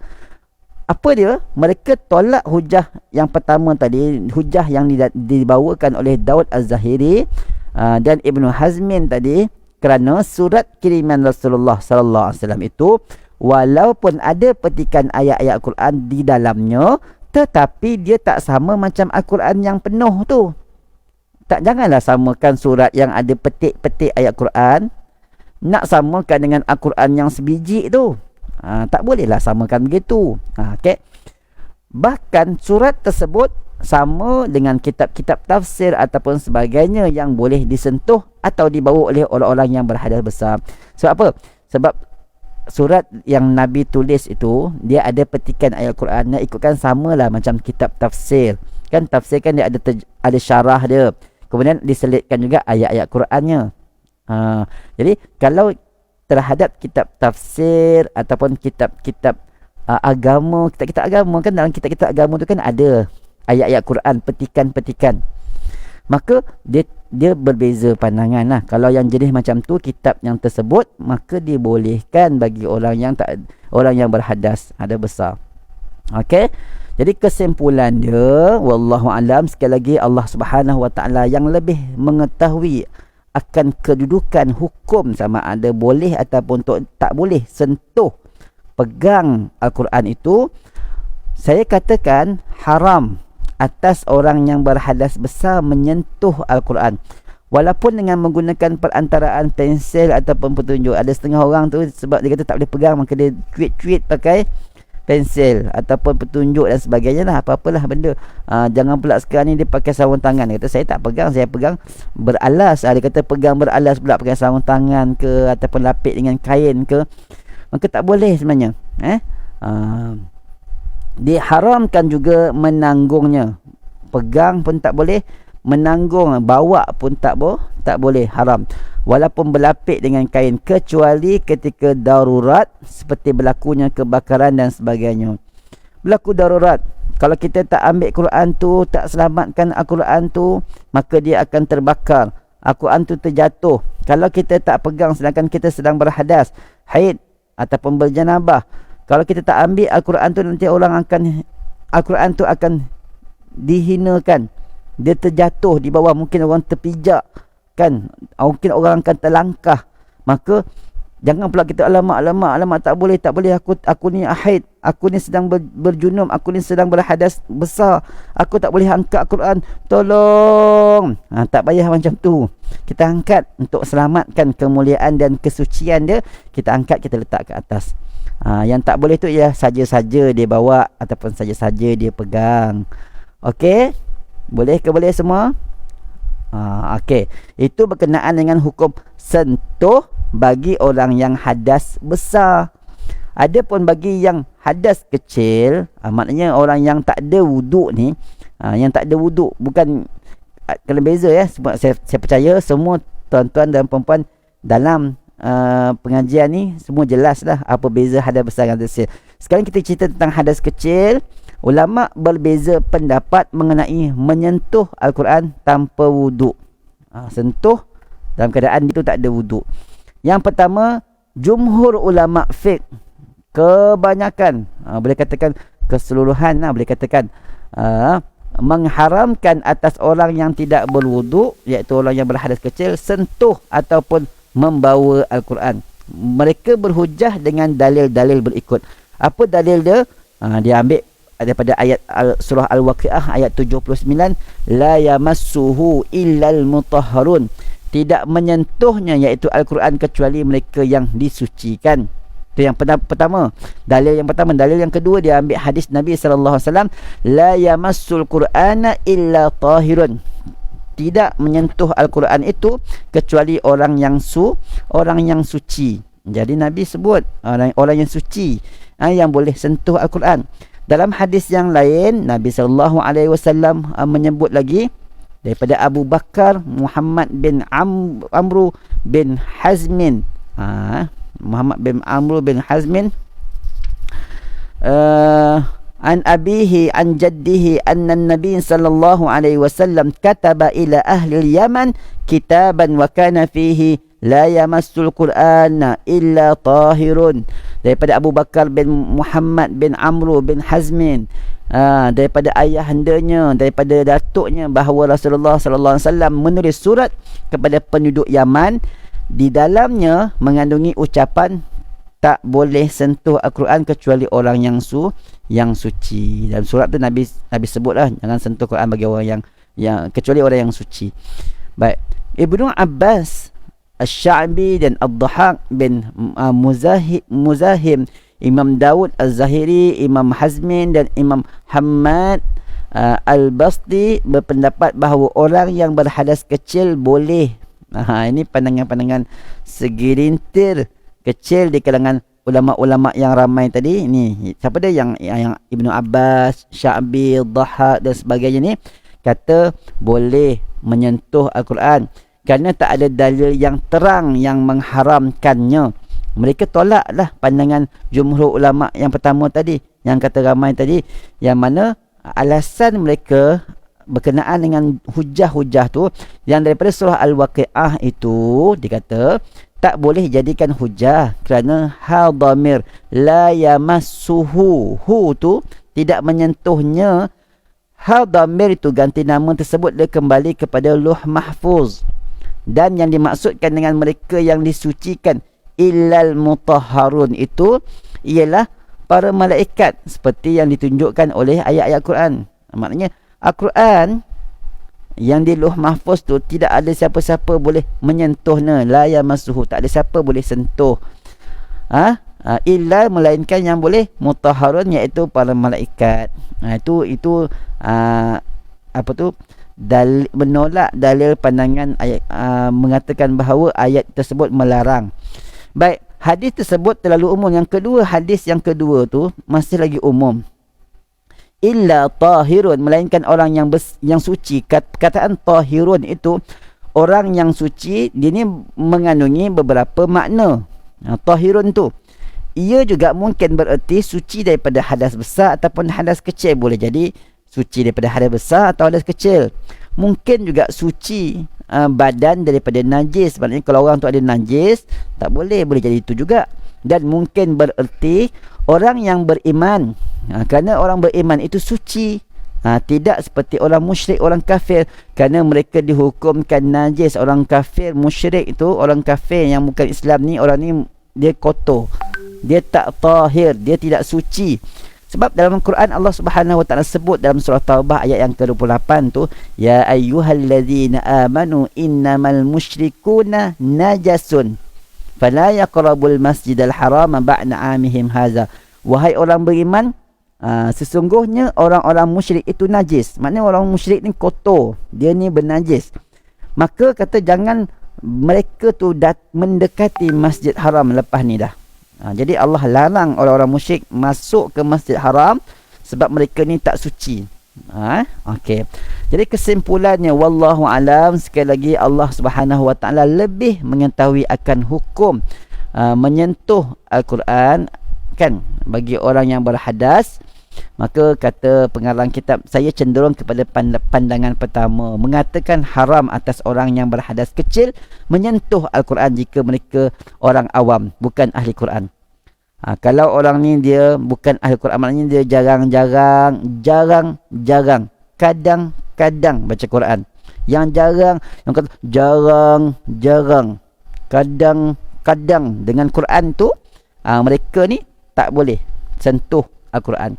Apa dia? Mereka tolak hujah yang pertama tadi, hujah yang dibawakan oleh Daud Az-Zahiri dan Ibnu Hazmin tadi, kerana surat kiriman Rasulullah sallallahu alaihi wasallam itu walaupun ada petikan ayat-ayat Al-Quran di dalamnya, tetapi dia tak sama macam Al-Quran yang penuh tu. Janganlah samakan surat yang ada petik-petik ayat Quran, nak samakan dengan Al-Quran yang sebiji tu. Tak bolehlah samakan begitu. Okay. Bahkan surat tersebut sama dengan kitab-kitab tafsir ataupun sebagainya yang boleh disentuh atau dibawa oleh orang-orang yang berhadas besar. Sebab apa? Sebab surat yang Nabi tulis itu, dia ada petikan ayat Quran yang ikutkan samalah macam kitab tafsir. Kan tafsir kan dia ada syarah dia. Kemudian diselitkan juga ayat-ayat Qurannya. Jadi kalau terhadap kitab tafsir ataupun kitab-kitab agama, kitab-kitab agama kan, dalam kitab-kitab agama tu kan ada ayat-ayat Quran, petikan-petikan. Maka dia berbeza pandangan lah. Kalau yang jenis macam tu, kitab yang tersebut, maka dibolehkan bagi orang yang berhadas, ada besar. Okey. Jadi kesimpulan dia, wallahu alam, sekali lagi Allah Subhanahu Wa Taala yang lebih mengetahui akan kedudukan hukum sama ada boleh ataupun tak boleh sentuh, pegang Al-Quran itu. Saya katakan haram atas orang yang berhadas besar menyentuh Al-Quran, walaupun dengan menggunakan perantaraan pensel ataupun petunjuk. Ada setengah orang tu sebab dia kata tak boleh pegang, maka dia cuit-cuit pakai pensel ataupun petunjuk dan sebagainya lah, apa-apalah benda. Jangan pula sekarang ni dia pakai sarung tangan. Dia kata saya tak pegang, saya pegang beralas. Dia kata pegang beralas pula, pakai sarung tangan ke ataupun lapik dengan kain ke, maka tak boleh sebenarnya. Diharamkan juga menanggungnya. Pegang pun tak boleh, menanggung, bawa pun tak boleh, haram. Walaupun berlapik dengan kain, kecuali ketika darurat seperti berlakunya kebakaran dan sebagainya. Berlaku darurat, kalau kita tak ambil Quran tu, tak selamatkan Al-Quran tu, maka dia akan terbakar, Al-Quran tu terjatuh. Kalau kita tak pegang sedangkan kita sedang berhadas, haid ataupun berjanabah, kalau kita tak ambil Al-Quran tu, nanti Al-Quran tu akan dihinakan. Dia terjatuh di bawah, mungkin orang terpijak kan, mungkin orang akan terlangkah. Maka jangan pula kita alamak tak boleh, aku ni haid, aku ni sedang berjunub, aku ni sedang berhadas besar, aku tak boleh angkat Al-Quran, tolong. Tak payah macam tu. Kita angkat untuk selamatkan kemuliaan dan kesucian dia, kita angkat, kita letak ke atas. Yang tak boleh tu ya saja-saja dia bawa ataupun saja-saja dia pegang. Okey, boleh ke boleh semua? Okey, itu berkenaan dengan hukum sentuh bagi orang yang hadas besar. Adapun bagi yang hadas kecil, maknanya orang yang tak ada wuduk ni, yang tak ada wuduk, bukan, kena beza ya. Sebab saya percaya semua tuan-tuan dan puan-puan dalam pengajian ni semua jelas lah apa beza hadas besar dan hadas kecil. Sekarang kita cerita tentang hadas kecil. Ulama berbeza pendapat mengenai menyentuh Al-Quran tanpa wuduk. Sentuh dalam keadaan itu tak ada wuduk. Yang pertama, jumhur ulama fiqh, kebanyakan, boleh katakan keseluruhan, boleh katakan mengharamkan atas orang yang tidak berwuduk, iaitu orang yang berhadas kecil, sentuh ataupun membawa Al-Quran. Mereka berhujah dengan dalil-dalil berikut. Apa dalil dia? Dia ambil daripada ayat surah Al-Waqiah ayat 79, la yamassuhu illal mutahharun, tidak menyentuhnya iaitu Al-Quran kecuali mereka yang disucikan. Itu yang pertama, dalil yang pertama. Dalil yang kedua, dia ambil hadis Nabi sallallahu alaihi wasallam, la yamassul qur'ana illa tahirun, tidak menyentuh Al-Quran itu kecuali orang yang suci. Jadi Nabi sebut orang yang suci yang boleh sentuh Al-Quran. Dalam hadis yang lain, Nabi sallallahu alaihi wasallam menyebut lagi daripada Abu Bakar Muhammad bin Amru bin Hazmin. Muhammad bin Amru bin Hazmin, an abihi an jaddihi anna Nabi sallallahu alaihi wasallam kataba ila ahli al-Yaman kitaban wa kana fihi la yamassul Qur'ana illa tahirun. Daripada Abu Bakar bin Muhammad bin Amru bin Hazmin, daripada ayahandanya, daripada datuknya, bahawa Rasulullah sallallahu alaihi wasallam menulis surat kepada penduduk Yaman. Di dalamnya mengandungi ucapan tak boleh sentuh Al-Quran kecuali orang yang suci. Dalam surat tu Nabi sebutlah jangan sentuh Quran bagi orang yang kecuali orang yang suci. Baik, Ibnu Abbas, Asy-Sya'bi dan Ad-Dhahak bin Muzahim, Imam Daud Az-Zahiri, Imam Hazmin dan Imam Hammad Al-Basti berpendapat bahawa orang yang berhadas kecil boleh. Ini pandangan-pandangan segelintir kecil di kalangan ulama-ulama yang ramai tadi ni, siapa dia yang Ibnu Abbas, Sya'bi, Dhahak dan sebagainya ni kata boleh menyentuh Al-Quran kerana tak ada dalil yang terang yang mengharamkannya. Mereka tolaklah pandangan jumhur ulama yang pertama tadi, yang kata ramai tadi, yang mana alasan mereka berkenaan dengan hujah-hujah tu yang daripada surah Al-Waqi'ah itu dikata tak boleh jadikan hujah kerana hal dhamir la yamassuhu, hu tu tidak menyentuhnya. Hal dhamir itu ganti nama tersebut dia kembali kepada Lauh Mahfuz, dan yang dimaksudkan dengan mereka yang disucikan illal mutahharun itu ialah para malaikat seperti yang ditunjukkan oleh ayat-ayat Quran. Maknanya Al-Quran yang di Lauh Mahfuz tu tidak ada siapa-siapa boleh menyentuhnya, la yamassuhu, tak ada siapa boleh sentuh. Illa melainkan yang boleh mutahharun iaitu para malaikat. Itu apa tu menolak dalil pandangan ayat mengatakan bahawa ayat tersebut melarang. Baik, hadis tersebut terlalu umum. Yang kedua, hadis yang kedua tu masih lagi umum. Illa tahirun, melainkan orang yang suci. Kataan tahirun itu orang yang suci, dia ni mengandungi beberapa makna. Tahirun tu ia juga mungkin bererti suci daripada hadas besar ataupun hadas kecil. Boleh jadi suci daripada hadas besar atau hadas kecil. Mungkin juga suci badan daripada najis. Maknanya kalau orang tu ada najis, tak boleh jadi itu juga. Dan mungkin bererti orang yang beriman, kerana orang beriman itu suci, tidak seperti orang musyrik, orang kafir, kerana mereka dihukumkan najis. Orang kafir, musyrik itu, orang kafir yang bukan Islam ni, orang ni dia kotor, dia tak tahir, dia tidak suci. Sebab dalam Al-Quran Allah Subhanahu Wa Taala sebut dalam surah Taubah ayat yang ke-28 tu, ya ayyuhallazina amanu innamal musyrikuna najasun fala yaqrabul masjidal haram ba'da 'amihim hadza. Wahai orang beriman, sesungguhnya orang-orang musyrik itu najis. Maknanya orang musyrik ni kotor, dia ni bernajis. Maka kata jangan mereka tu mendekati Masjid Haram lepas ni dah. Jadi Allah larang orang-orang musyrik masuk ke Masjid Haram sebab mereka ni tak suci. Okey. Jadi kesimpulannya, wallahu alam, sekali lagi Allah Subhanahu Wa Taala lebih mengetahui akan hukum menyentuh Al-Quran kan bagi orang yang berhadas. Maka kata pengarang kitab, saya cenderung kepada pandangan pertama, mengatakan haram atas orang yang berhadas kecil menyentuh Al-Quran jika mereka orang awam, bukan ahli Quran. Kalau orang ni dia bukan ahli Quran, maknanya dia jarang-jarang, kadang-kadang baca Quran. Yang jarang, yang kata jarang-jarang, kadang-kadang dengan Quran tu, mereka ni tak boleh sentuh Al-Quran.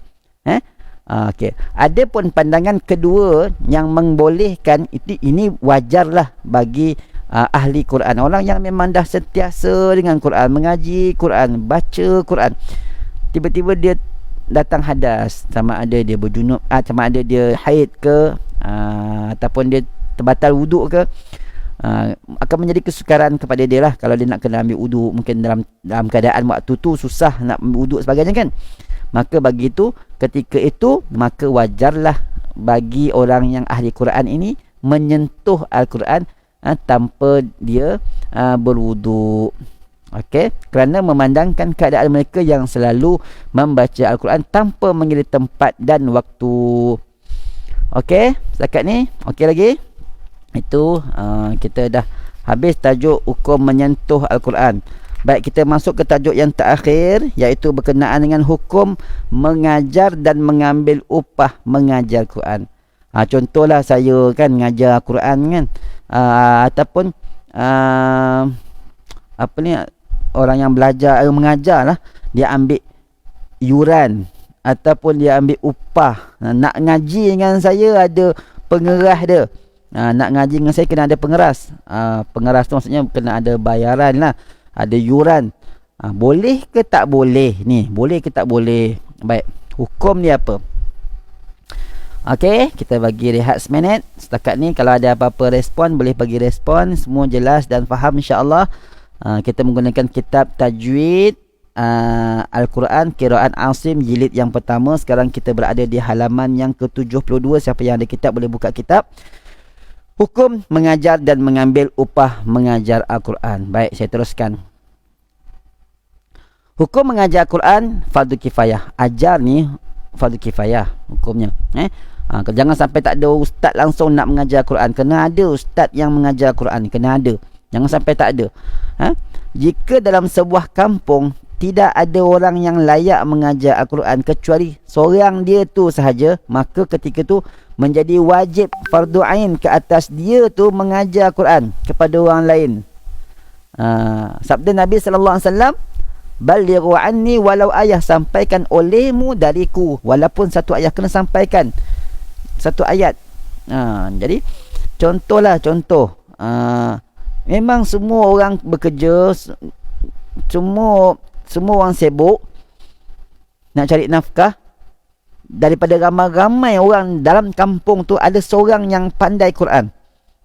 Okey. Adapun pandangan kedua yang membolehkan ini wajarlah bagi ahli Quran, orang yang memang dah sentiasa dengan Quran, mengaji Quran, baca Quran. Tiba-tiba dia datang hadas, sama ada dia berjunub, sama ada dia haid ke, ataupun dia terbatal wuduk ke, akan menjadi kesukaran kepada dia lah kalau dia nak kena ambil wuduk. Mungkin dalam keadaan waktu tu susah nak ambil wuduk sebagainya kan. Maka bagi itu, ketika itu, maka wajarlah bagi orang yang ahli Quran ini menyentuh Al-Quran tanpa dia berwuduk. Okey, kerana memandangkan keadaan mereka yang selalu membaca Al-Quran tanpa mengira tempat dan waktu. Okey, setakat ni okey lagi. Itu kita dah habis tajuk hukum menyentuh Al-Quran. Baik, kita masuk ke tajuk yang terakhir, iaitu berkenaan dengan hukum mengajar dan mengambil upah mengajar Quran. Contohlah saya kan mengajar Quran kan, ataupun apa ni, orang yang belajar mengajar lah, dia ambil yuran ataupun dia ambil upah. Nak ngaji dengan saya ada pengeras dia. Nak ngaji dengan saya kena ada pengeras. Pengeras tu maksudnya kena ada bayaran lah, ada yuran. Boleh ke tak boleh ni? Boleh ke tak boleh? Baik, hukum dia apa? Okey, kita bagi rehat seminit. Setakat ni kalau ada apa-apa respon, boleh bagi respon. Semua jelas dan faham insya-Allah. Kita menggunakan kitab Tajwid Al-Quran Qiraat Asim jilid yang pertama. Sekarang kita berada di halaman yang ke-72. Siapa yang ada kitab boleh buka kitab. Hukum mengajar dan mengambil upah mengajar Al-Quran. Baik, saya teruskan. Hukum mengajar Al-Quran fardu kifayah. Ajar ni fardu kifayah hukumnya. Jangan sampai tak ada ustaz langsung nak mengajar Al-Quran. Kena ada ustaz yang mengajar Al-Quran. Kena ada. Jangan sampai tak ada. Jika dalam sebuah kampung tidak ada orang yang layak mengajar Al-Quran kecuali seorang dia tu sahaja, maka ketika tu menjadi wajib fardu ain ke atas dia tu mengajar Al-Quran kepada orang lain. Sabda Nabi sallallahu alaihi wasallam, balighu anni walau ayah, sampaikan olehmu dariku walaupun satu ayat. Kena sampaikan satu ayat. Jadi contoh memang semua orang bekerja, semua orang sibuk nak cari nafkah. Daripada ramai-ramai orang dalam kampung tu ada seorang yang pandai Quran,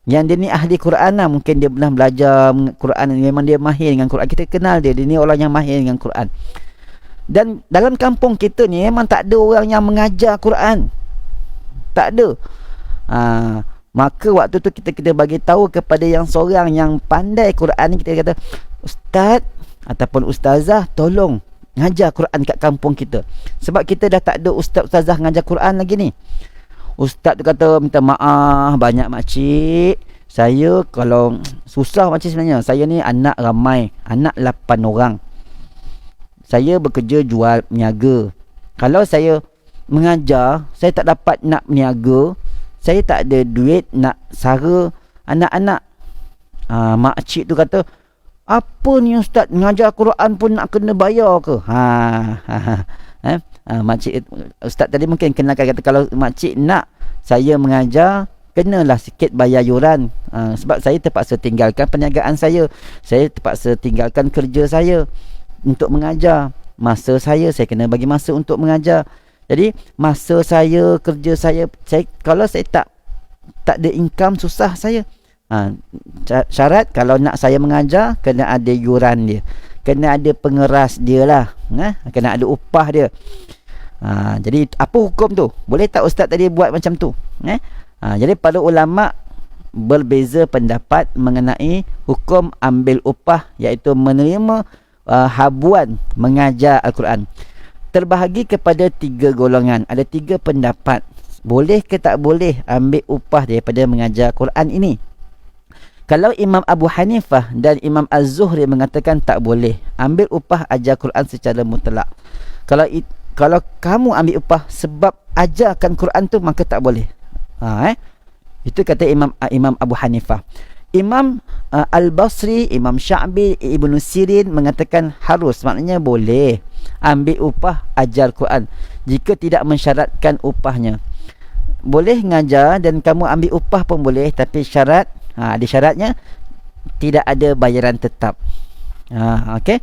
yang dia ni ahli Quran lah. Mungkin dia pernah belajar Quran, memang dia mahir dengan Quran. Kita kenal dia ni orang yang mahir dengan Quran. Dan dalam kampung kita ni memang tak ada orang yang mengajar Quran. Tak ada. Maka waktu tu kita bagi tahu kepada yang seorang yang pandai Quran ni, kita kata, ustaz ataupun ustazah, tolong ngajar Quran kat kampung kita. Sebab kita dah tak ada ustaz-ustazah ngajar Quran lagi ni. Ustaz tu kata, minta maaf banyak makcik, saya kalau susah makcik sebenarnya. Saya ni anak ramai, anak 8 orang. Saya bekerja jual niaga. Kalau saya mengajar, saya tak dapat nak niaga, saya tak ada duit nak sara anak-anak. Makcik tu kata, apa ni ustaz, mengajar Quran pun nak kena bayar ke? Makcik ustaz tadi mungkin kenalkan, kata kalau makcik nak saya mengajar, kenalah sikit bayar yuran. Sebab saya terpaksa tinggalkan perniagaan saya terpaksa tinggalkan kerja saya untuk mengajar. Masa saya kena bagi masa untuk mengajar. Jadi masa saya, kerja saya kalau saya tak ada income, susah saya. Syarat kalau nak saya mengajar, kena ada yuran dia, kena ada pengeras dia lah, kena ada upah dia. Jadi apa hukum tu? Boleh tak ustaz tadi buat macam tu? Jadi para ulama berbeza pendapat mengenai hukum ambil upah, iaitu menerima habuan mengajar Al-Quran. Terbahagi kepada 3 golongan. Ada 3 pendapat, boleh ke tak boleh ambil upah daripada mengajar Quran ini. Kalau Imam Abu Hanifah dan Imam Az-Zuhri mengatakan tak boleh ambil upah ajar Quran secara mutlak. Kalau kamu ambil upah sebab ajarkan Quran tu, maka tak boleh. Itu kata Imam Abu Hanifah. Imam Al-Basri, Imam Sya'bi, Ibnu Sirin mengatakan harus, maknanya boleh ambil upah ajar Quran jika tidak mensyaratkan upahnya. Boleh ngajar dan kamu ambil upah pun boleh, tapi syarat, ada syaratnya, tidak ada bayaran tetap. Okey.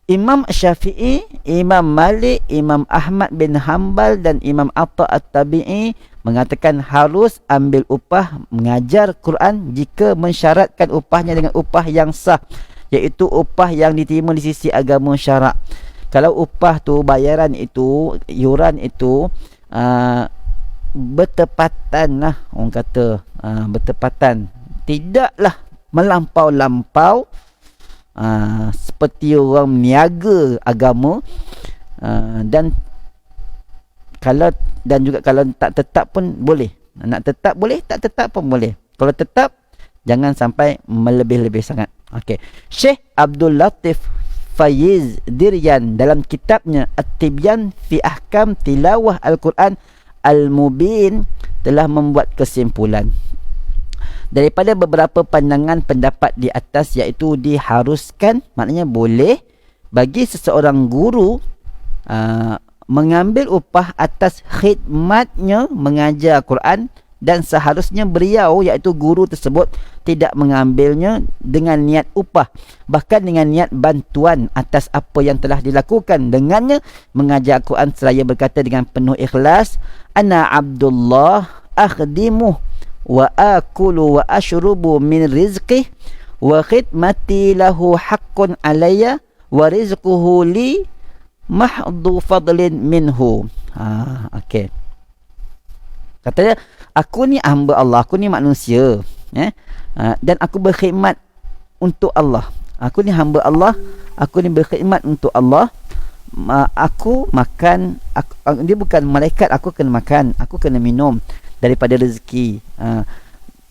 Imam Syafi'i, Imam Malik, Imam Ahmad bin Hanbal dan Imam Atha At-Tabi'i mengatakan harus ambil upah mengajar Quran jika mensyaratkan upahnya dengan upah yang sah, iaitu upah yang diterima di sisi agama syarak. Kalau upah tu, bayaran itu, yuran itu bertepatan lah, orang kata bertepatan, tidaklah melampau-lampau seperti orang meniaga agama, dan juga kalau tak tetap pun boleh. Nak tetap boleh, tak tetap pun boleh. Kalau tetap, jangan sampai melebih-lebih sangat. Okey. Syekh Abdul Latif Faiz Diryan dalam kitabnya At-Tibyan fi Ahkam Tilawah Al-Quran Al-Mubin telah membuat kesimpulan daripada beberapa pandangan pendapat di atas, iaitu diharuskan, maknanya boleh bagi seseorang guru mengambil upah atas khidmatnya mengajar Quran, dan seharusnya beliau, iaitu guru tersebut, tidak mengambilnya dengan niat upah, bahkan dengan niat bantuan atas apa yang telah dilakukan dengannya mengajar Quran, seraya berkata dengan penuh ikhlas, ana Abdullah akhdimuh wa akulu wa ashrubu min rizqih wa khidmati lahu haqqun alayya wa rizquhu li mahdhu fadlin minhu. Okey. Katanya, aku ni hamba Allah, aku ni manusia, dan aku berkhidmat untuk Allah. Aku ni hamba Allah, aku ni berkhidmat untuk Allah. Aku makan, dia bukan malaikat, aku kena makan, aku kena minum daripada rezeki.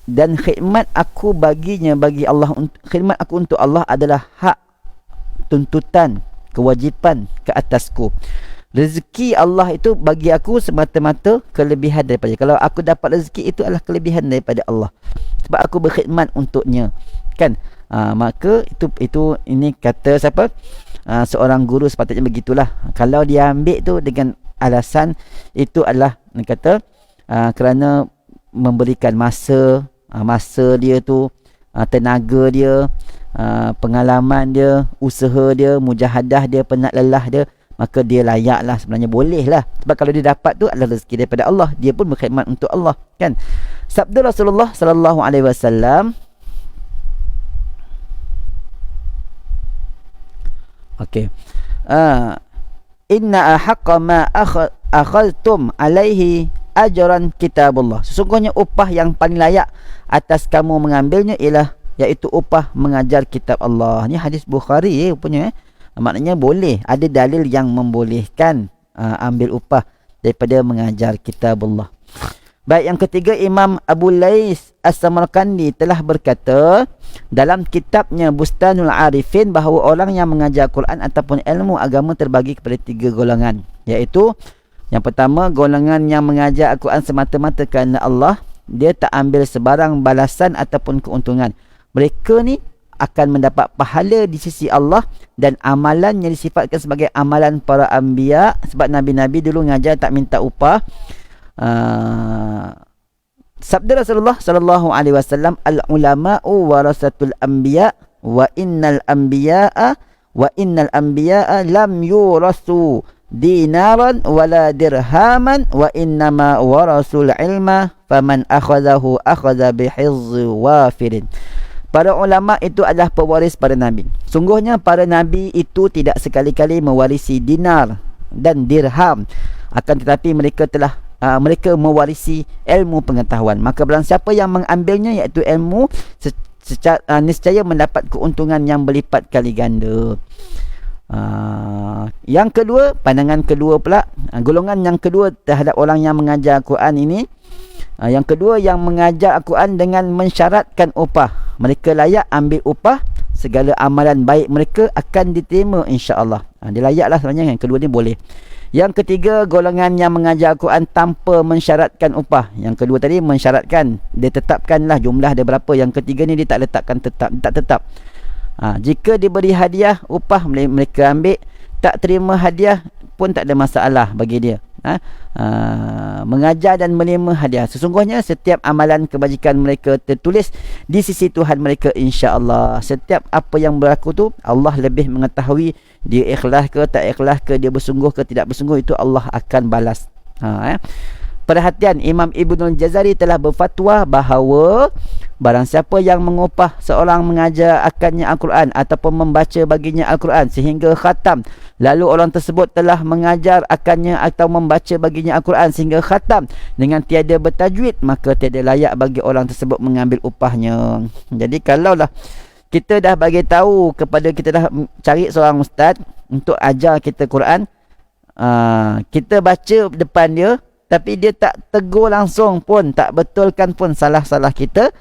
Dan khidmat aku baginya, bagi Allah, khidmat aku untuk Allah adalah hak, tuntutan, kewajipan ke atasku. Rezeki Allah itu bagi aku semata-mata kelebihan daripada. Kalau aku dapat rezeki, itu adalah kelebihan daripada Allah, sebab aku berkhidmat untuknya, kan? Maka itu ini kata siapa? Seorang guru sepatutnya begitulah. Kalau dia ambil tu dengan alasan itu adalah, kata, kerana memberikan masa dia tu, tenaga dia, pengalaman dia, usaha dia, mujahadah dia, penat lelah dia, maka dia layaklah, sebenarnya bolehlah. Sebab kalau dia dapat tu adalah rezeki daripada Allah, dia pun berkhidmat untuk Allah, kan? Sabda Rasulullah sallallahu alaihi wasallam, okey, inna ahaqqa ma akhadtum alaihi ajran kitabullah. Sesungguhnya upah yang paling layak atas kamu mengambilnya ialah, iaitu upah mengajar kitab Allah. Ni hadis Bukhari rupanya. Maknanya boleh, ada dalil yang membolehkan ambil upah daripada mengajar kitab Allah. Baik, yang ketiga, Imam Abu Lais As-Samarkandi telah berkata dalam kitabnya Bustanul Arifin bahawa orang yang mengajar Quran ataupun ilmu agama terbagi kepada 3 golongan, iaitu yang pertama, golongan yang mengajar Al-Quran semata-mata kerana Allah, dia tak ambil sebarang balasan ataupun keuntungan. Mereka ni akan mendapat pahala di sisi Allah, dan amalan yang disifatkan sebagai amalan para anbiya, sebab nabi-nabi dulu ngajar tak minta upah. Sabda Rasulullah sallallahu alaihi wasallam, al ulama'u warasatul anbiya wa innal anbiya'a lam yurasu dinaran wala dirhaman wa innama warasul ilma faman akhadahu akhadha bihizzi wafirin. Para ulama itu adalah pewaris para nabi. Sungguhnya para nabi itu tidak sekali-kali mewarisi dinar dan dirham, akan tetapi mereka mewarisi ilmu pengetahuan. Maka barang siapa yang mengambilnya, iaitu ilmu, niscaya mendapat keuntungan yang berlipat kali ganda. Yang kedua, pandangan kedua pula, golongan yang kedua terhadap orang yang mengajar Al-Quran ini, yang kedua, yang mengajar Al-Quran dengan mensyaratkan upah. Mereka layak ambil upah, segala amalan baik mereka akan diterima insya-Allah. Dia layaklah sebenarnya. Yang kedua ni boleh. Yang ketiga, golongan yang mengajar Al-Quran tanpa mensyaratkan upah. Yang kedua tadi mensyaratkan, dia tetapkanlah jumlah dia berapa. Yang ketiga ni dia tak letakkan tetap. Jika diberi hadiah, upah mereka ambil. Tak terima hadiah pun tak ada masalah bagi dia. Mengajar dan menerima hadiah. Sesungguhnya setiap amalan kebajikan mereka tertulis di sisi Tuhan mereka insya-Allah. Setiap apa yang berlaku tu Allah lebih mengetahui. Dia ikhlas ke tak ikhlas ke, dia bersungguh ke tidak bersungguh, itu Allah akan balas. Perhatian, Imam Ibnul Jazari telah berfatwa bahawa barang siapa yang mengupah seorang mengajar akannya Al-Quran ataupun membaca baginya Al-Quran sehingga khatam, lalu orang tersebut telah mengajar akannya atau membaca baginya Al-Quran sehingga khatam dengan tiada bertajwid, maka tiada layak bagi orang tersebut mengambil upahnya. Jadi kalaulah kita dah bagi tahu kepada, kita dah cari seorang ustaz untuk ajar kita Quran, kita baca depan dia tapi dia tak tegur langsung pun, tak betulkan pun salah-salah kita,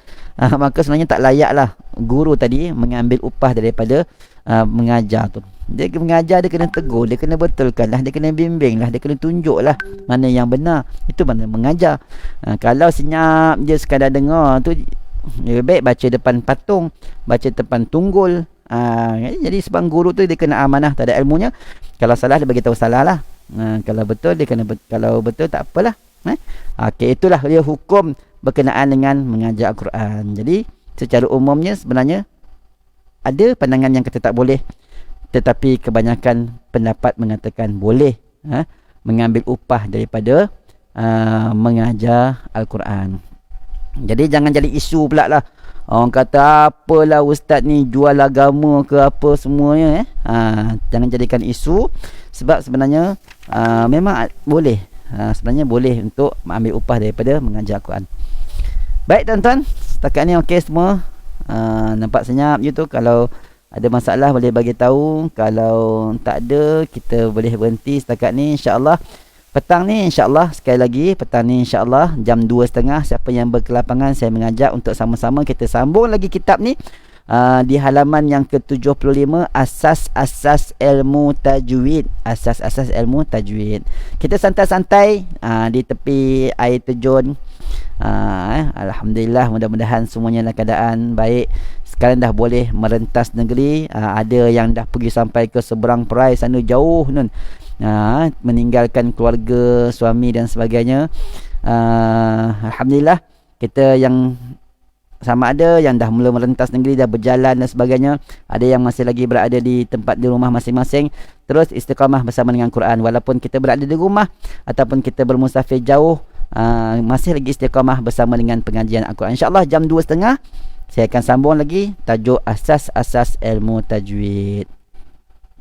maka sebenarnya tak layaklah guru tadi mengambil upah daripada mengajar tu. Dia mengajar, dia kena tegur, dia kena betulkan lah, dia kena bimbing lah, dia kena tunjuk lah mana yang benar. Itu mana mengajar. Kalau senyap je sekadar dengar tu, lebih baik baca depan patung, baca depan tunggul. Jadi sebab guru tu dia kena amanah, tak ada ilmunya. Kalau salah dia bagi tahu salah lah. Kalau betul dia kena kalau betul tak apalah. Okey, itulah dia hukum berkenaan dengan mengajar Al-Quran. Jadi secara umumnya sebenarnya ada pandangan yang kata tak boleh, tetapi kebanyakan pendapat mengatakan boleh mengambil upah daripada mengajar Al-Quran. Jadi jangan jadi isu pula lah. Orang kata apalah ustaz ni jual agama ke apa semuanya jangan jadikan isu, sebab sebenarnya memang boleh, sebenarnya boleh untuk ambil upah daripada mengajar Quran. Baik tuan-tuan, setakat ni okey semua. Nampak senyap je tu. Kalau ada masalah boleh bagi tahu, kalau tak ada kita boleh berhenti setakat ni. InsyaAllah petang ni, insyaAllah sekali lagi petang ni insyaAllah jam 2.30, siapa yang berkelapangan saya mengajak untuk sama-sama kita sambung lagi kitab ni di halaman yang ke-75, Asas-asas ilmu tajwid. Asas-asas ilmu tajwid. Kita santai-santai di tepi air terjun. Alhamdulillah, mudah-mudahan semuanya dalam keadaan baik. Sekarang dah boleh merentas negeri. Ada yang dah pergi sampai ke seberang perai sana jauh nun, meninggalkan keluarga, suami dan sebagainya. Alhamdulillah, kita yang sama ada yang dah mula merentas negeri, dah berjalan dan sebagainya. Ada yang masih lagi berada di tempat di rumah masing-masing. Terus istiqamah bersama dengan Quran. Walaupun kita berada di rumah ataupun kita bermusafir jauh, masih lagi istiqamah bersama dengan pengajian Al-Quran. InsyaAllah jam 2.30 saya akan sambung lagi tajuk Asas-asas ilmu tajwid.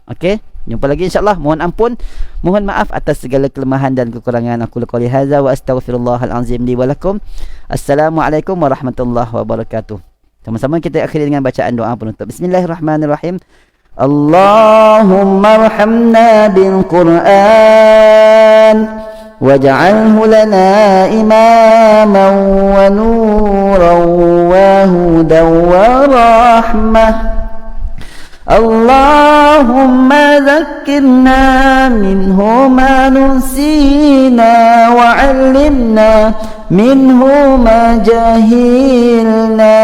Okey, jumpa lagi insyaAllah. Mohon ampun, mohon maaf atas segala kelemahan dan kekurangan. Aku qouli hadza wa astaghfirullahal azim li wa lakum. Assalamualaikum warahmatullahi wabarakatuh. Sama-sama kita akhiri dengan bacaan doa penutup. Bismillahirrahmanirrahim. Allahumma arhamna bil Qur'an waj'alhu lana imaman wa nuran wa hudan wa rahmah. اللهم ذكرنا منه ما نسينا وعلمنا منه ما جهلنا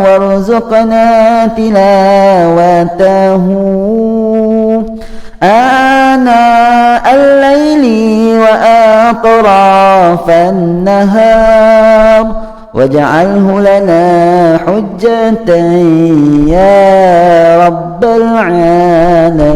وارزقنا تلاوته آناء الليل وأطراف النهار واجعله لنا حجة يا رب العالمين.